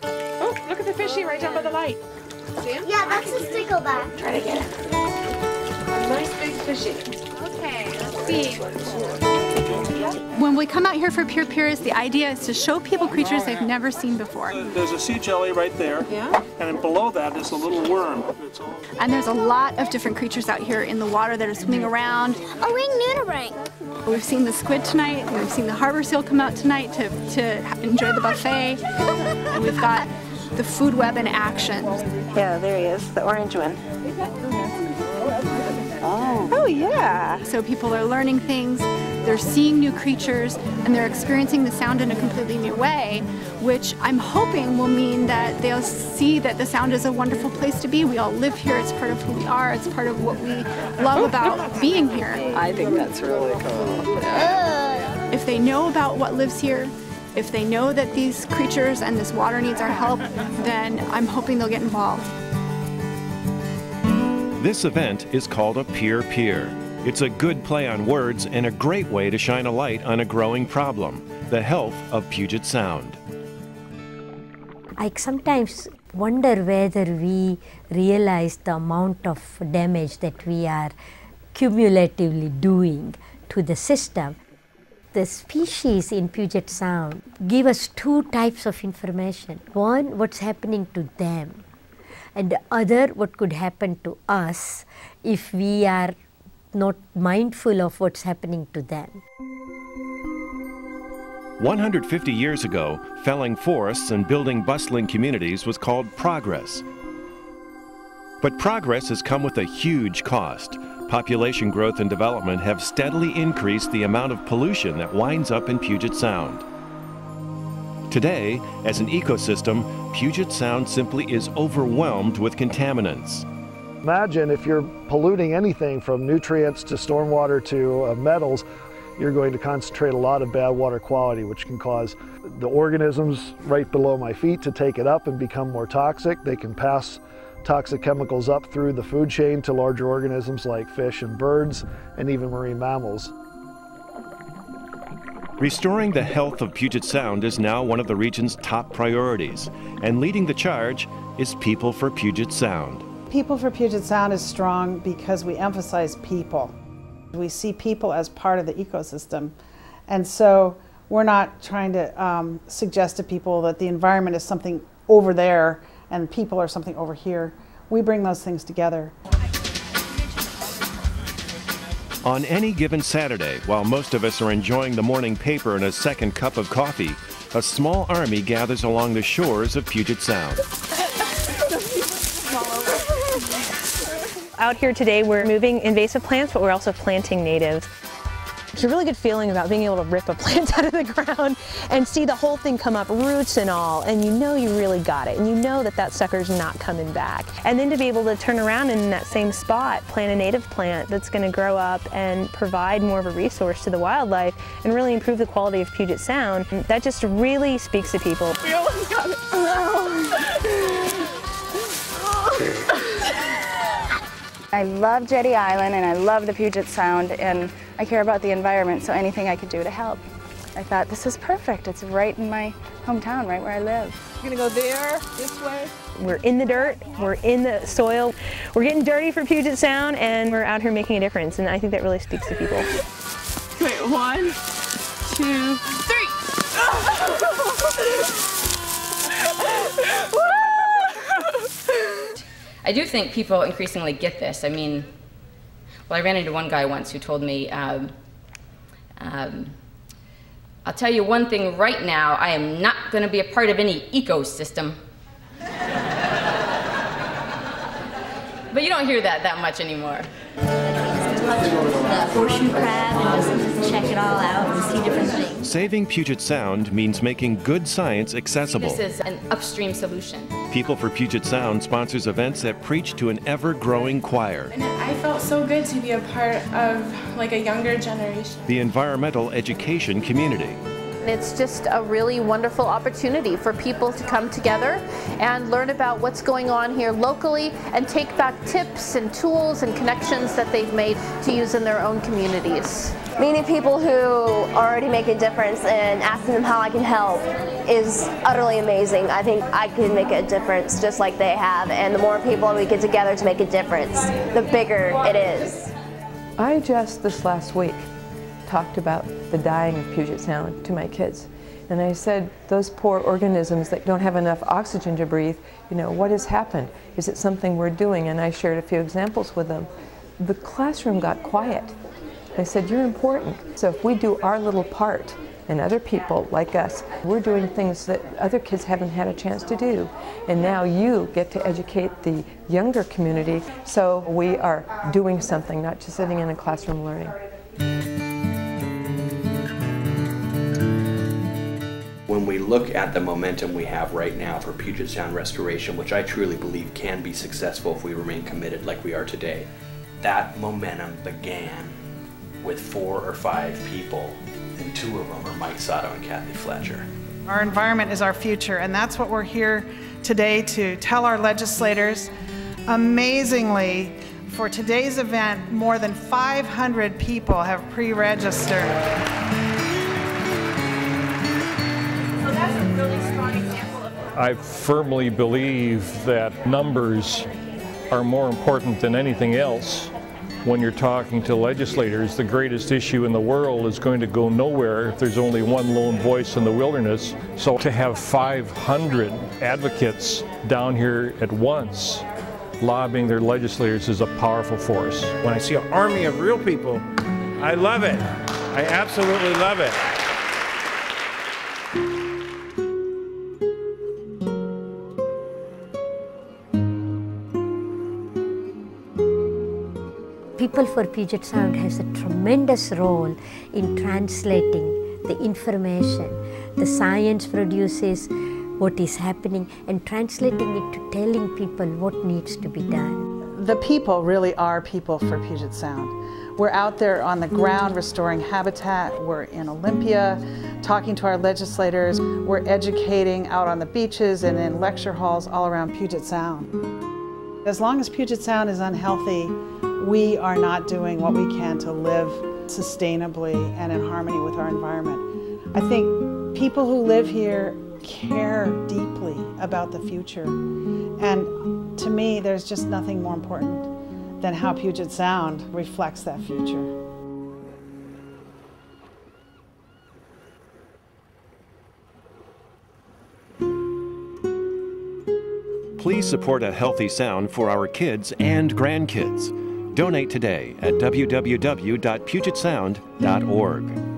Oh, look at the fishy right down by the light. See him? Yeah, that's a stickleback. Try to get it. A nice big fishy. Okay, let's see. When we come out here for Pure Pures, the idea is to show people creatures they've never seen before. There's a sea jelly right there, Yeah. and then below that is a little worm. And there's a lot of different creatures out here in the water that are swimming around. A ring nudibranch. We've seen the squid tonight, and we've seen the harbor seal come out tonight to enjoy the buffet. And we've got the food web in action. Yeah, there he is, the orange one. Oh, yeah. So people are learning things, they're seeing new creatures, and they're experiencing the sound in a completely new way, which I'm hoping will mean that they'll see that the sound is a wonderful place to be. We all live here, it's part of who we are, it's part of what we love about being here. I think that's really cool. If they know about what lives here, if they know that these creatures and this water needs our help, then I'm hoping they'll get involved. This event is called a Peer Pier. It's a good play on words and a great way to shine a light on a growing problem, the health of Puget Sound. I sometimes wonder whether we realize the amount of damage that we are cumulatively doing to the system. The species in Puget Sound give us two types of information. One, what's happening to them, and the other, what could happen to us if we are not mindful of what's happening to them. 150 years ago, felling forests and building bustling communities was called progress. But progress has come with a huge cost. Population growth and development have steadily increased the amount of pollution that winds up in Puget Sound. Today, as an ecosystem, Puget Sound simply is overwhelmed with contaminants. Imagine if you're polluting anything from nutrients to stormwater to metals, you're going to concentrate a lot of bad water quality, which can cause the organisms right below my feet to take it up and become more toxic. They can pass toxic chemicals up through the food chain to larger organisms like fish and birds and even marine mammals. Restoring the health of Puget Sound is now one of the region's top priorities, and leading the charge is People for Puget Sound. People for Puget Sound is strong because we emphasize people. We see people as part of the ecosystem, and so we're not trying to suggest to people that the environment is something over there and people are something over here. We bring those things together. On any given Saturday, while most of us are enjoying the morning paper and a second cup of coffee, a small army gathers along the shores of Puget Sound. Out here today, we're moving invasive plants, but we're also planting natives. It's a really good feeling about being able to rip a plant out of the ground and see the whole thing come up, roots and all, and you know you really got it, and you know that that sucker's not coming back. And then to be able to turn around and in that same spot, plant a native plant that's going to grow up and provide more of a resource to the wildlife and really improve the quality of Puget Sound, that just really speaks to people. We almost got it. I love Jetty Island and I love the Puget Sound and I care about the environment, so anything I could do to help. I thought this is perfect. It's right in my hometown, right where I live. You're gonna go there, this way? We're in the dirt, we're in the soil, we're getting dirty for Puget Sound, and we're out here making a difference, and I think that really speaks to people. Wait, 1, 2, 3! I do think people increasingly get this. I mean, well, I ran into one guy once who told me, I'll tell you one thing right now, I am not going to be a part of any ecosystem. But you don't hear that much anymore. The horseshoe crab and just check it all out and see different things. Saving Puget Sound means making good science accessible. This is an upstream solution. People for Puget Sound sponsors events that preach to an ever-growing choir. And I felt so good to be a part of like a younger generation. The environmental education community. It's just a really wonderful opportunity for people to come together and learn about what's going on here locally and take back tips and tools and connections that they've made to use in their own communities. Meeting people who are already making a difference and asking them how I can help is utterly amazing. I think I can make a difference just like they have, and the more people we get together to make a difference, the bigger it is. I just this last week talked about the dying of Puget Sound to my kids. And I said, those poor organisms that don't have enough oxygen to breathe, you know, what has happened? Is it something we're doing? And I shared a few examples with them. The classroom got quiet. I said, you're important. So if we do our little part, and other people like us, we're doing things that other kids haven't had a chance to do. And now you get to educate the younger community. So we are doing something, not just sitting in a classroom learning. When we look at the momentum we have right now for Puget Sound restoration, which I truly believe can be successful if we remain committed like we are today, that momentum began with 4 or 5 people, and 2 of them are Mike Sato and Kathy Fletcher. Our environment is our future, and that's what we're here today to tell our legislators. Amazingly, for today's event, more than 500 people have pre-registered. I firmly believe that numbers are more important than anything else. When you're talking to legislators, the greatest issue in the world is going to go nowhere if there's only one lone voice in the wilderness. So to have 500 advocates down here at once lobbying their legislators is a powerful force. When I see an army of real people, I love it. I absolutely love it. People for Puget Sound has a tremendous role in translating the information. The science produces what is happening and translating it to telling people what needs to be done. The people really are people for Puget Sound. We're out there on the ground restoring habitat. We're in Olympia talking to our legislators. We're educating out on the beaches and in lecture halls all around Puget Sound. As long as Puget Sound is unhealthy, we are not doing what we can to live sustainably and in harmony with our environment. I think people who live here care deeply about the future. And to me, there's just nothing more important than how Puget Sound reflects that future. Please support a healthy sound for our kids and grandkids. Donate today at www.pugetsound.org.